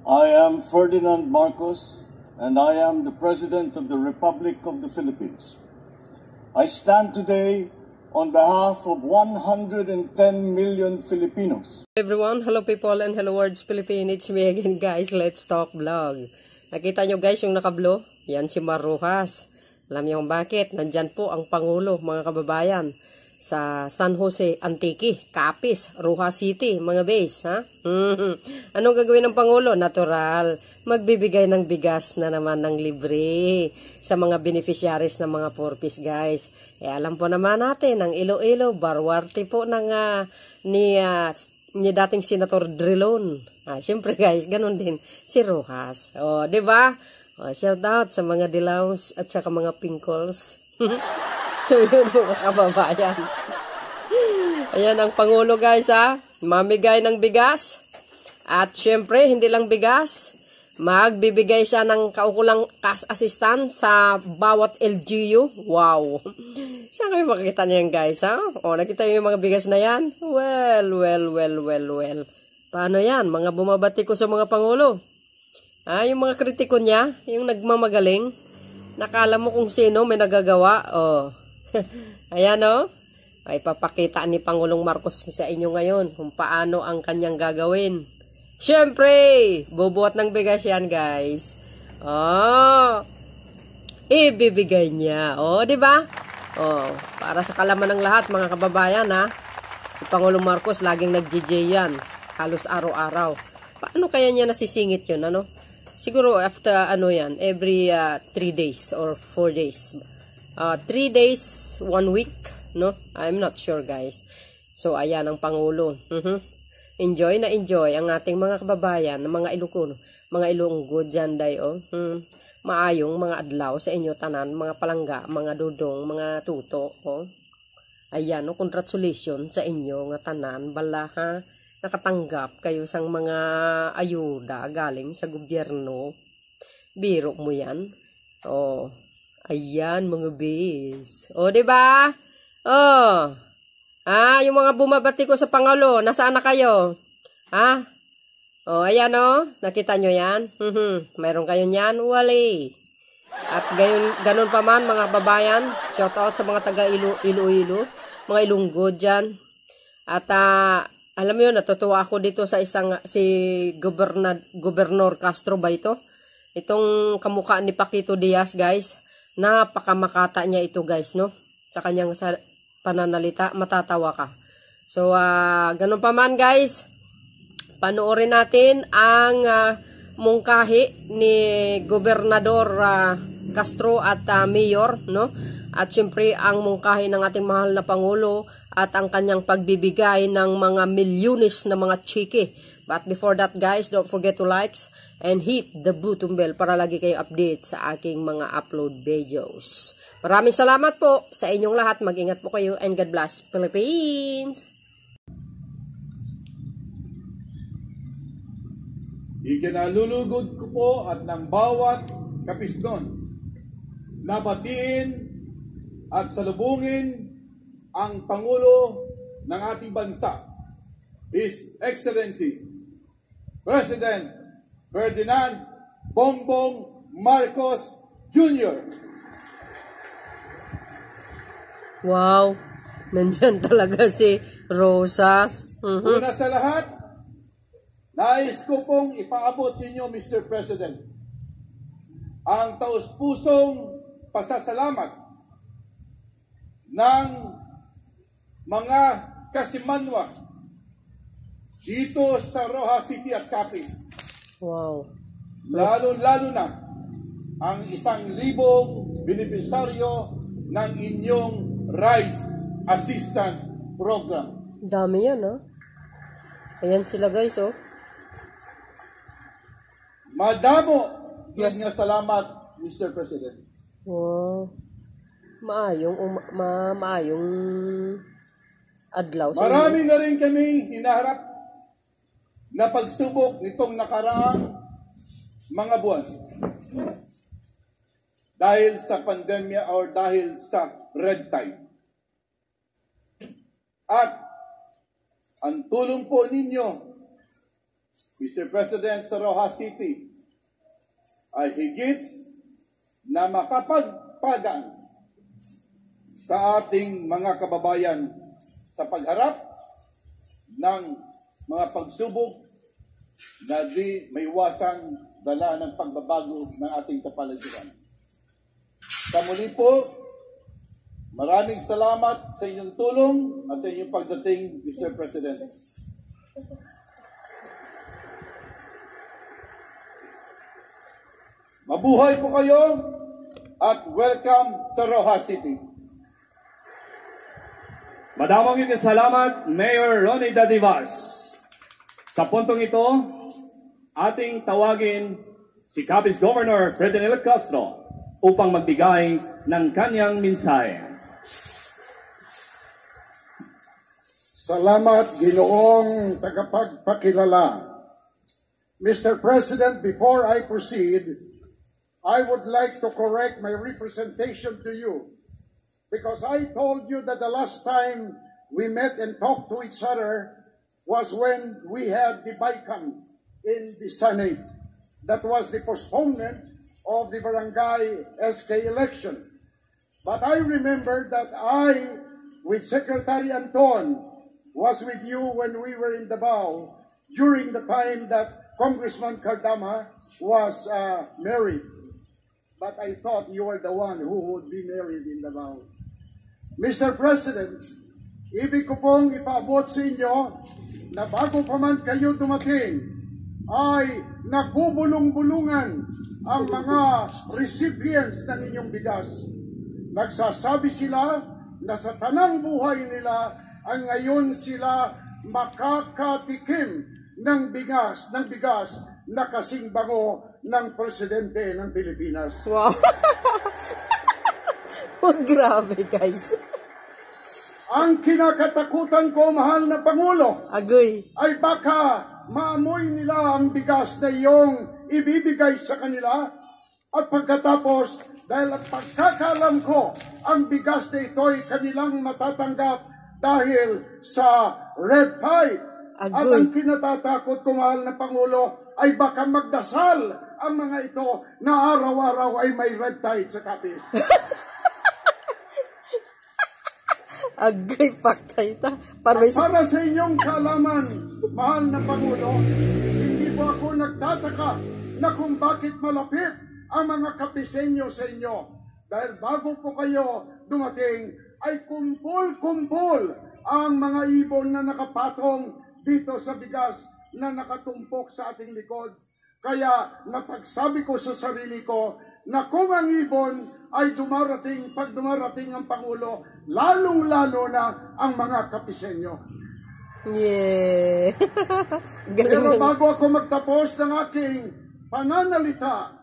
I am Ferdinand Marcos, and I am the President of the Republic of the Philippines. I stand today on behalf of 110 million Filipinos. Everyone, hello people and hello words Philippine. It's me again guys, Let's Talk Vlog. Nakita nyo guys yung nakablo? Yan si Mar Rojas. Alam niyo kung bakit? Nandyan po ang Pangulo, mga kababayan, sa San Jose, Antique, Capiz, Rojas City, mga base, ha? Anong gagawin ng Pangulo? Natural, magbibigay ng bigas na naman ng libre sa mga beneficiaries ng mga purpose, guys. Alam po naman natin, ang Iloilo, barwarte po ng ni dating Senator Drilon. Siyempre guys, ganun din si Rojas. O, diba? Shout out sa mga Dilaws at saka mga Pinkles. So yun mga kababayan. Ayan ang Pangulo guys ha. Mamigay ng bigas. At syempre hindi lang bigas. Magbibigay siya ng kaukulang cash assistance sa bawat LGU. Wow. Saan kayo makikita niyan guys ha? O nakita niyo yung mga bigas na yan? Well. Paano yan? Mga bumabati ko sa mga Pangulo. Yung mga kritiko niya, yung nagmamagaling. Nakala mo kung sino may nagagawa. Oh. Ayan o. Ay papakita ni Pangulong Marcos sa inyo ngayon kung paano ang kanyang gagawin. Siyempre, bubuhat ng bigas yan guys. Oh. Ibibigay niya. Oh, di ba? Oh, para sa kalaman ng lahat mga kababayan ha. Si Pangulong Marcos laging nag-GJ yan. Halos araw-araw. Paano kaya niya nasisingit yun ano? Siguro after yan, every 3 days or 4 days. 3 days, 1 week, no? I'm not sure, guys. So, ayan ang Pangulo. Enjoy na enjoy ang ating mga kababayan, mga Ilocano, mga Ilonggo dyan, dayo. Maayong mga adlaw sa inyo tanan, mga palangga, mga dudong, mga tuto, oh. Ayan, no? Congratulations sa inyo, nga tanan, bala, ha? Nakatanggap kayo sang mga ayuda galing sa gobyerno. Biro mo yan. Oh. Ayan, mga bis. O, diba? Oh. Yung mga bumabati ko sa Pangulo, nasaan na kayo? O, ayan o. Nakita nyo yan? Mayroon kayo yan? Wali. At ganun pa man, mga babayan. Shout out sa mga taga Iloilo. Mga Ilonggo dyan. At, alam mo yun, natutuwa ako dito sa si Gobernador Castro ba ito? Itong kamukha ni Paquito Diaz, guys. Napakamakata niya ito guys, no? Sa kanyang pananalita, matatawa ka. So, ganun pa man guys, panoorin natin ang mungkahi ni Gobernador Castro at Mayor, no? At syempre ang mungkahi ng ating mahal na Pangulo at ang kanyang pagbibigay ng mga milyones na mga chiki. But before that guys, don't forget to like and hit the button bell para lagi kayong update sa aking mga upload videos. Maraming salamat po sa inyong lahat. Mag-ingat po kayo and God bless Philippines! Ikinalulugod ko po at ng bawat kapisnon na batiin at salubungin ang Pangulo ng ating bansa, His Excellency President Ferdinand Bongbong Marcos Jr. Wow, nandyan talaga si Rosas. Una sa lahat, nais ko pong ipaabot sa inyo, Mr. President, ang taus-pusong pasasalamat ng mga kasimanwa dito sa Rojas City at Capiz. Wow. Lalo na ang 1,000 benepisaryo ng inyong Rice Assistance Program. Dami yan, ha? Ayan sila, guys, oh. Madamo yan nga salamat, Mr. President. Wow. Maayong adlaw. Marami na rin kami hinaharap na pagsubok nitong nakaraang mga buwan. Dahil sa pandemya o dahil sa red tide. At ang tulong po ninyo Mr. President, sa Rojas City ay higit na makapagpagaan sa ating mga kababayan sa pagharap ng mga pagsubok na di maiwasan dala ng pagbabago ng ating kapaligiran. Sa muli po, maraming salamat sa inyong tulong at sa inyong pagdating, Mr. President. Mabuhay po kayo at welcome sa Rojas City. Madamong salamat, Mayor Ronnie Dadivas. Sa puntong ito, ating tawagin si Capiz Governor Ferdinand Castro upang magbigay ng kanyang mensahe. Salamat, Ginoong tagapagpakilala. Mr. President, before I proceed, I would like to correct my representation to you because I told you that the last time we met and talked to each other was when we had the BICAM in the Senate. That was the postponement of the barangay SK election. But I remember that I, with Secretary Anton, was with you when we were in Davao during the time that Congressman Cardama was married. But I thought you were the one who would be married in Davao. Mr. President, ibig ko pong ipaabot sa inyo na bago pa man kayo dumating, ay nagbubulong-bulungan ang mga recipients ng inyong bigas. Nagsasabi sila na sa tanang buhay nila ay ngayon sila makakatikim ng bigas na kasing bango ng presidente ng Pilipinas. Wow. Oh, grabe, guys. Ang kinakatakutan ko, mahal na Pangulo, Agoy. ay baka maamoy nila ang bigas na iyong ibibigay sa kanila at pagkatapos, dahil ang pagkakalam ko, ang bigas na ito ay kanilang matatanggap dahil sa red tide. At ang kinatatakot ko, mahal na Pangulo, ay baka magdasal ang mga ito na araw-araw ay may red tide sa Capiz. Agay, paktay ta. Para sa inyong kaalaman, mahal na Pangulo, hindi po ako nagtataka na kung bakit malapit ang mga Capizenyo sa inyo. Dahil bago po kayo dumating, ay kumpul-kumpul ang mga ibon na nakapatong dito sa bigas na nakatumpok sa ating likod. Kaya napagsabi ko sa sarili ko na kung ang ibon ay pag dumarating ang Pangulo, lalong-lalo na ang mga Capizenyo. Yeah. Pero bago ako magtapos ng aking pananalita,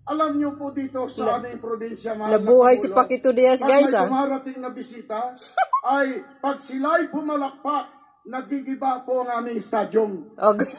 alam niyo po dito sa aming probinsya, nabuhay si Paquito Diaz, guys. Pag may dumarating na bisita, ay pag sila'y pumalakpak, nagigiba po ang aming stadium. Okay.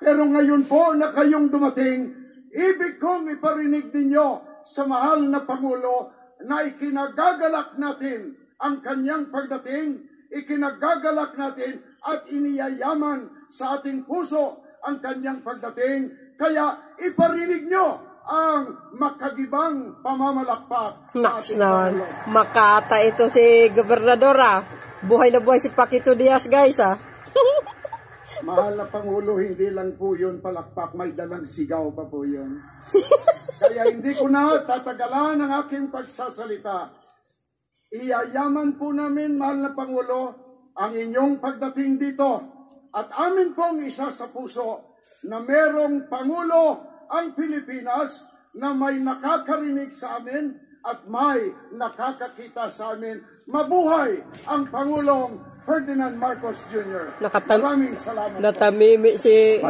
Pero ngayon po na kayong dumating, ibig kong iparinig ninyo sa mahal na Pangulo na ikinagagalak natin ang kanyang pagdating, ikinagagalak natin at iniyayaman sa ating puso ang kanyang pagdating. Kaya iparinig nyo ang makagibang pamamalakpak. Naks naman. Makata ito si Gobernador, ah. Buhay na buhay si Paquito Diaz, guys, ah. Mahal na Pangulo, hindi lang po yun palakpak, may dalang sigaw pa po yun. Kaya hindi ko na tatagalan ang aking pagsasalita. Iyayaman po namin, mahal na Pangulo, ang inyong pagdating dito. At amin pong isa sa puso na merong Pangulo ang Pilipinas na may nakakarinig sa amin at may nakakakita sa amin. Mabuhay ang Pangulong Ferdinand Marcos Jr. Maraming salamat. Natamimi si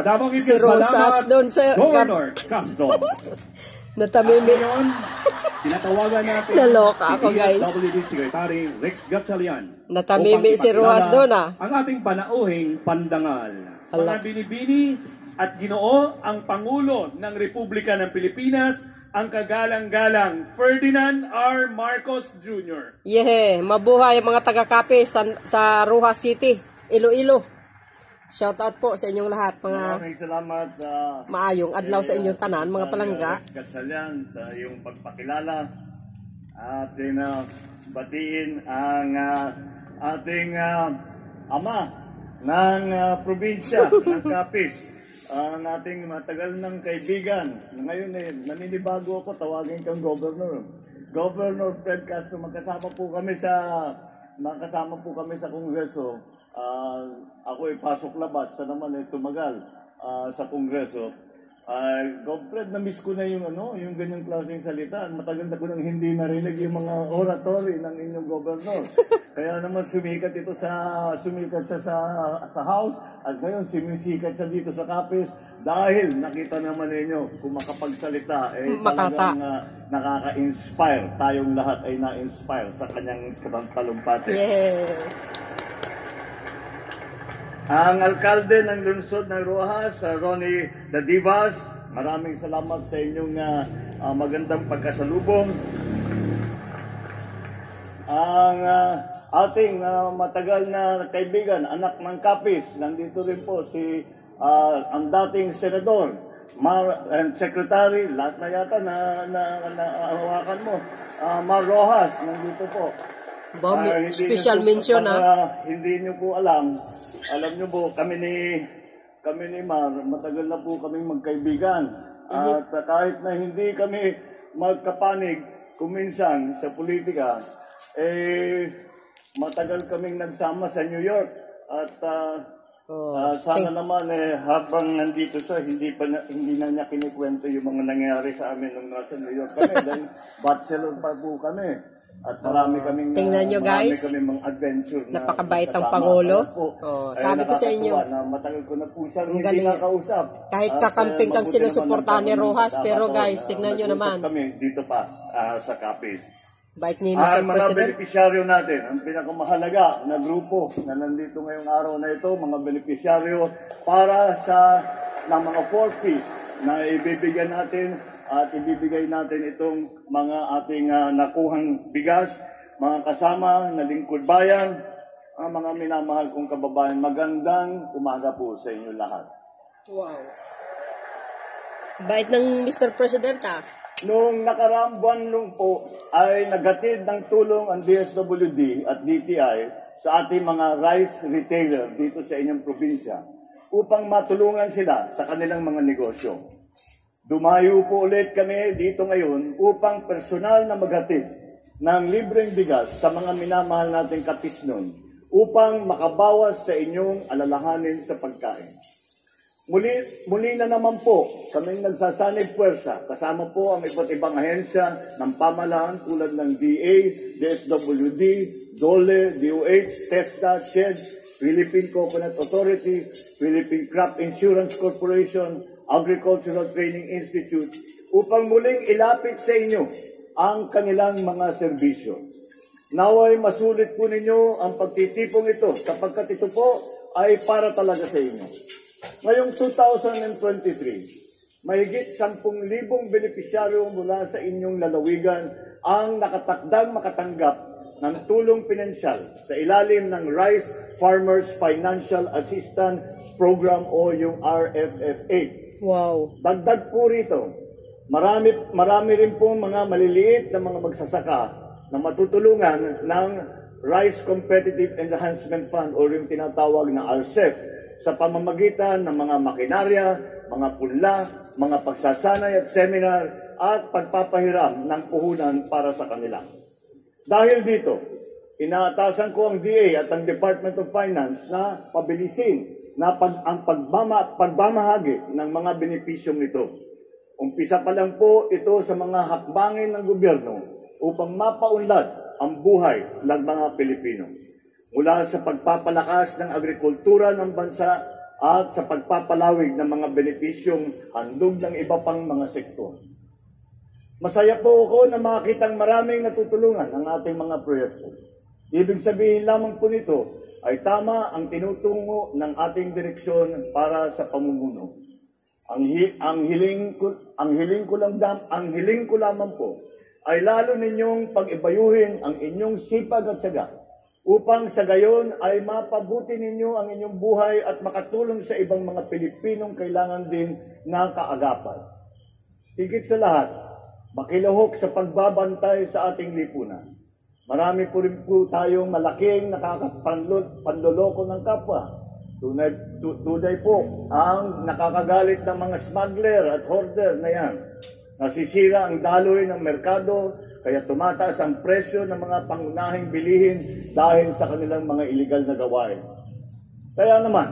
Rosas doon sa Governor Castro. Natamimi. Ngayon, tinatawagan natin Naloka ako, guys. CSWD Secretary Rex Gatchalian. Natamimi si Rojas doon, ah. Ang ating panauhing pandangal. Ala. Mga binibini at Ginoo, ang Pangulo ng Republika ng Pilipinas, ang kagalang-galang Ferdinand R. Marcos Jr. Yeah, mabuhay ang mga taga-Capiz sa Rojas City, Iloilo. Shout out po sa inyong lahat, mga Maraming salamat maayong adlaw sa inyong tanan, mga palangga. Katsalyan sa iyong pagpakilala at batiin ang ating ama ng probinsya ng Capiz, ang ating matagal ng kaibigan. Ngayon naninibago ako, tawagin kang Governor. Governor Fred Castro, magkasama po kami sa Kongreso. Ako ay pasok-labas, sa naman ay tumagal sa Kongreso. Gov Fred, na-miss ko na yung ganyang klaseng salita. Matagal na ko nang hindi narinig yung mga oratory ng inyong gobernador. Kaya naman sumikat siya sa House, at ngayon sumisikat siya dito sa Capiz dahil nakita naman ninyo kung makapagsalita talagang nakaka-inspire. Tayong lahat ay na-inspire sa kanyang talumpati. Yes. Ang alkalde ng lungsod ng Rojas, Ronnie Dadivas, maraming salamat sa inyong magandang pagkasalubong. Ang ating matagal na kaibigan, anak ng Capiz, nandito rin po ang dating senador, and secretary, lahat na yata na hawakan mo, Mar Rojas, nandito po. Special mention Hindi nyo po alam nyo po, kami ni Mar, matagal na po kaming magkaibigan. At kahit na hindi kami magkapanig kuminsan sa politika, matagal kaming nagsama sa New York. At sana naman habang nandito siya, hindi na niya kinikwento yung mga nangyari sa amin nung nasa New York kami. Dahil bachelor pa po kami. At marami kaming tingnan nyo guys, mga adventure na napakabait ang Pangulo. Sabi ko sa inyo, na matagal ko na po siya hindi galing, nakausap. kahit kakamping kang sinusuportahan ni Rojas, pero guys, tingnan nyo naman. Kami dito pa sa Capiz. Bait ni Mr. Ang mga President. benepisyaryo natin, ang pinakamahalaga na grupo na nandito ngayong araw na ito, mga benepisyaryo para ng mga 4 Ps na ibibigyan natin at ibibigay natin itong mga ating nakuhang bigas, mga kasama na lingkod bayan, ang mga minamahal kong kababayan. Magandang umaga po sa inyo lahat. Wow. Bait ng Mr. President Noong nakaraang buwan lang po ay naghatid ng tulong ang DSWD at DTI sa ating mga rice retailer dito sa inyong probinsya upang matulungan sila sa kanilang mga negosyo. Dumayo po ulit kami dito ngayon upang personal na maghatid ng libreng bigas sa mga minamahal nating Capisnon upang makabawas sa inyong alalahanin sa pagkain. Muli na naman po kaming nagsasanib puwersa kasama po ang iba't ibang ahensya ng pamahalaan tulad ng DA, DSWD, DOLE, DOH, TESDA, CHED, Philippine Coconut Authority, Philippine Crop Insurance Corporation, Agricultural Training Institute upang muling ilapit sa inyo ang kanilang mga serbisyo. Naway masulit po ninyo ang pagtitipong ito sapagkat ito po ay para talaga sa inyo. Ngayong 2023, mahigit 10,000 benepisyaryo mula sa inyong lalawigan ang nakatakdang makatanggap ng tulong pinansyal sa ilalim ng Rice Farmers Financial Assistance Program o yung RFFA. Wow. Dagdag po rito, marami rin po mga maliliit na mga magsasaka na matutulungan ng Rice Competitive Enhancement Fund o yung tinatawag na RCEF sa pamamagitan ng mga makinarya, mga punla, mga pagsasanay at seminar at pagpapahiram ng puhunan para sa kanila. Dahil dito, inaatasan ko ang DA at ang Department of Finance na pabilisin ang pagmamahagi ng mga benepisyong ito. Umpisa pa lang po ito sa mga hakbangin ng gobyerno upang mapaunlad ang buhay ng mga Pilipino. Mula sa pagpapalakas ng agrikultura ng bansa at sa pagpapalawig ng mga benepisyong handog ng iba pang mga sektor. Masaya po ako na makitang maraming natutulungan ang ating mga proyekto. Ibig sabihin lamang po nito ay tama ang tinutungo ng ating direksyon para sa pamumuno. Ang hiling ko lamang po ay lalo ninyong pag-ibayuhin ang inyong sipag at tiyaga upang sa gayon ay mapabuti ninyo ang inyong buhay at makatulong sa ibang mga Pilipinong kailangan din ng kaagapan. Higit sa lahat, makilahok sa pagbabantay sa ating lipunan. Marami po rin po tayong malaking nakakapandoloko ng kapwa. Tunay po ang nakakagalit ng mga smuggler at hoarder na yan. Nasisira ang daloy ng merkado, kaya tumataas ang presyo ng mga pangunahing bilihin dahil sa kanilang mga iligal na gawain. Kaya naman,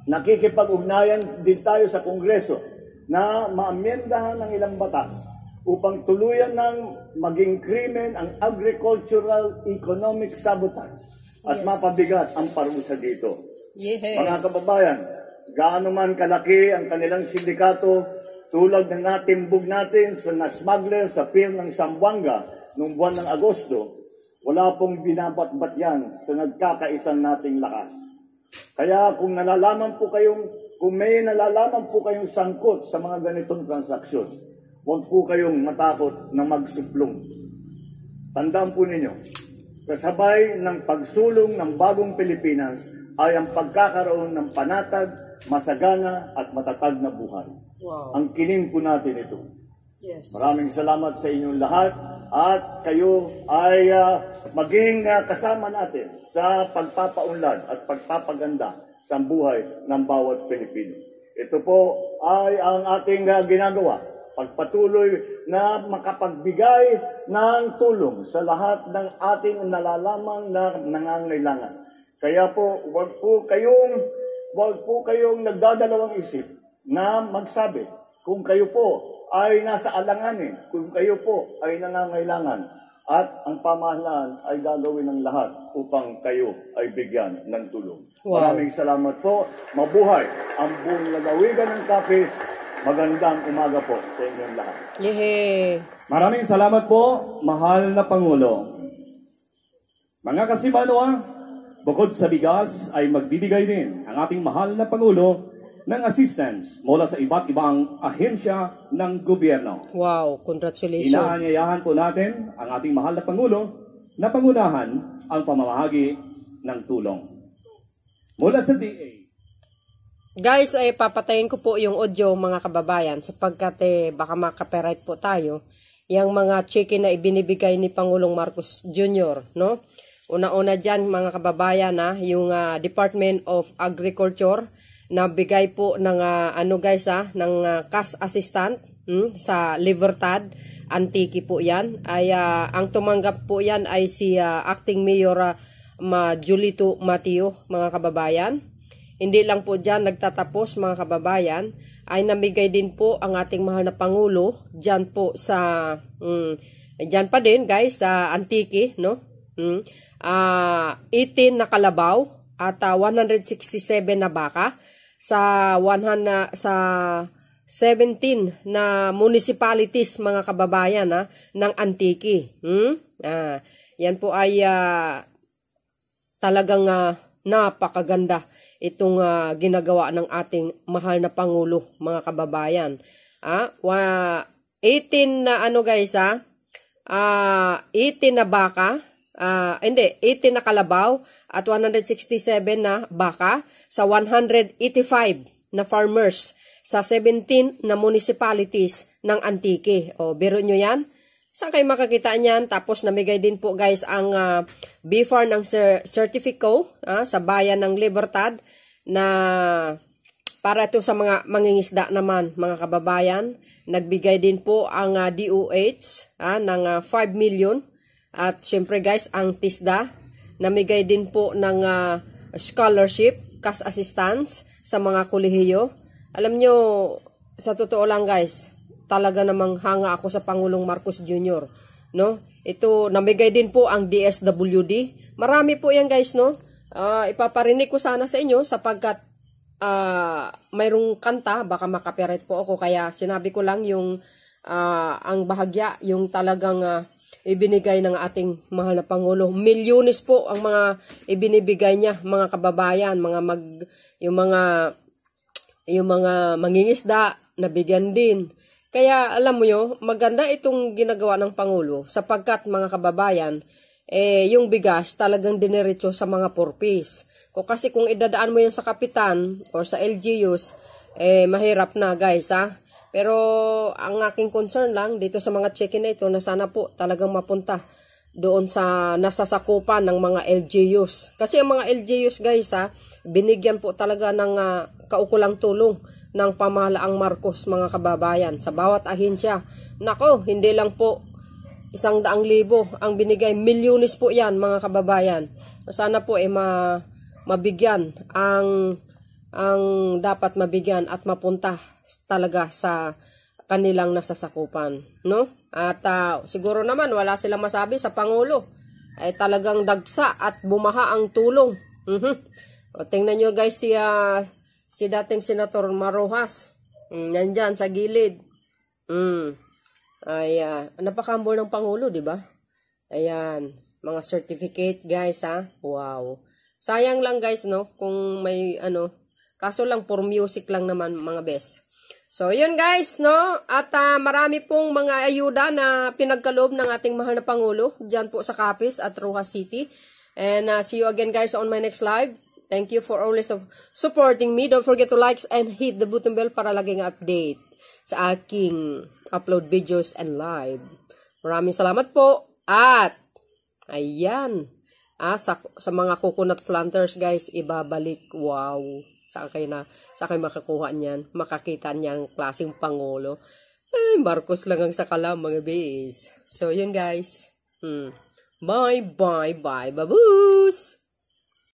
nakikipag-ugnayan din tayo sa Kongreso na maamyendahan ng ilang batas upang tuluyan ng maging krimen ang agricultural economic sabotage at mapabigat ang parusa dito. Mga kababayan, gaano man kalaki ang kanilang sindikato, tulad ng natimbog natin sa na-smuggler sa pier ng Zamboanga noong buwan ng Agosto, wala pong binabatbat yan sa nagkakaisang nating lakas. Kaya kung may nalalaman po kayong sangkot sa mga ganitong transaksyon, huwag po kayong matakot na magsuplong. Tandaan po ninyo, kasabay ng pagsulong ng bagong Pilipinas ay ang pagkakaroon ng panatag, masagana at matatag na buhay. Wow. Ang kinin po natin ito. Yes. Maraming salamat sa inyong lahat at kayo ay maging kasama natin sa pagpapaunlad at pagpapaganda sa buhay ng bawat Pilipino. Ito po ay ang ating ginagawa. Pagpatuloy na makapagbigay ng tulong sa lahat ng ating nalalamang na nangangailangan. Kaya po, wag po kayong nagdadalawang isip na magsabi kung kayo po ay nasa alanganin, kung kayo po ay nangangailangan, at ang pamahalaan ay gagawin ng lahat upang kayo ay bigyan ng tulong. Wow. Maraming salamat po. Mabuhay ang buong lalawigan ng Capiz. Magandang umaga po sa inyong lahat. Yehey! Maraming salamat po, mahal na Pangulo. Mga kasimanwa, bukod sa bigas ay magbibigay din ang ating mahal na Pangulo ng assistance mula sa iba't ibang ahensya ng gobyerno. Wow, congratulations. Inaanyayahan po natin ang ating mahal na Pangulo na pangunahan ang pamamahagi ng tulong. Mula sa DA. Guys, ay papatayin ko po yung audio mga kababayan sapagkat baka maka-copyright po tayo. Yung mga cheque na ibinibigay ni Pangulong Marcos Jr., no? Una-una dyan mga kababayan yung Department of Agriculture na bigay po ng ng cash assistant sa Libertad, Antique po yan. Ay ang tumanggap po yan ay si Acting Mayor Julito Mateo mga kababayan. Hindi lang po dyan nagtatapos mga kababayan, ay namigay din po ang ating mahal na Pangulo dyan po sa dyan pa din guys sa Antique, no? 18 na kalabaw at 167 na baka sa 17 na municipalities mga kababayan ng Antique. Yan po ay talagang napakaganda itong ginagawa ng ating mahal na Pangulo mga kababayan. 18 na guys 18 na baka, 18 na kalabaw at 167 na baka sa 185 na farmers sa 17 na municipalities ng Antique. O, biro nyo yan? Saan kayo makakita niyan? Tapos namigay din po guys ang BFAR ng certificate sa bayan ng Libertad na para ito sa mga mangingisda naman mga kababayan. Nagbigay din po ang DOH ng 5 million. At syempre guys, ang TISDA, namigay din po ng scholarship, cash assistance sa mga kolehiyo. Alam nyo, sa totoo lang guys, talaga namang hanga ako sa Pangulong Marcos Jr. No? Ito, namigay din po ang DSWD. Marami po yan guys, no? Ipaparinig ko sana sa inyo sapagkat mayroong kanta, baka makapirate po ako. Kaya sinabi ko lang yung ang bahagya, yung talagang ibinigay ng ating mahal na Pangulo. Milyones po ang mga ibinibigay niya, mga kababayan, yung mga mangingisda, nabigyan din. Kaya alam mo yun, maganda itong ginagawa ng Pangulo sapagkat mga kababayan, yung bigas talagang diniretso sa mga purpose. Kasi kung idadaan mo yan sa kapitan or sa LGUs, mahirap na guys ha. Pero ang aking concern lang dito sa mga check-in na ito na sana po talagang mapunta doon sa nasasakupan ng mga LGUs. Kasi ang mga LGUs guys ha, binigyan po talaga ng kaukulang tulong ng pamahalaang Marcos mga kababayan sa bawat ahensya. Nako, hindi lang po 100,000 ang binigay, milyones po yan mga kababayan. Sana po mabigyan ang dapat mabigyan at mapunta talaga sa kanilang nasasakupan, no? At siguro naman wala silang masabi sa Pangulo. Ay talagang dagsa at bumaha ang tulong. O, tingnan nyo guys si dating Senator Marojas. Nandyan sa gilid. Ay napakahambol ng Pangulo, di ba? Ayan, mga certificate guys ha. Wow. Sayang lang guys no kung may kaso lang for music lang naman mga best. So, yun guys, no? At marami pong mga ayuda na pinagkaloob ng ating mahal na Pangulo dyan po sa Capiz at Rojas City. And see you again guys on my next live. Thank you for always supporting me. Don't forget to like and hit the button bell para laging update sa aking upload videos and live. Maraming salamat po. At, ayan. Sa mga coconut planters guys, ibabalik. Wow. Saan kayo makakuha niyan? Makakita niyang klaseng Pangulo. Marcos lang ang sakala mga bis. So, yun guys. Bye, bye, bye, baboos!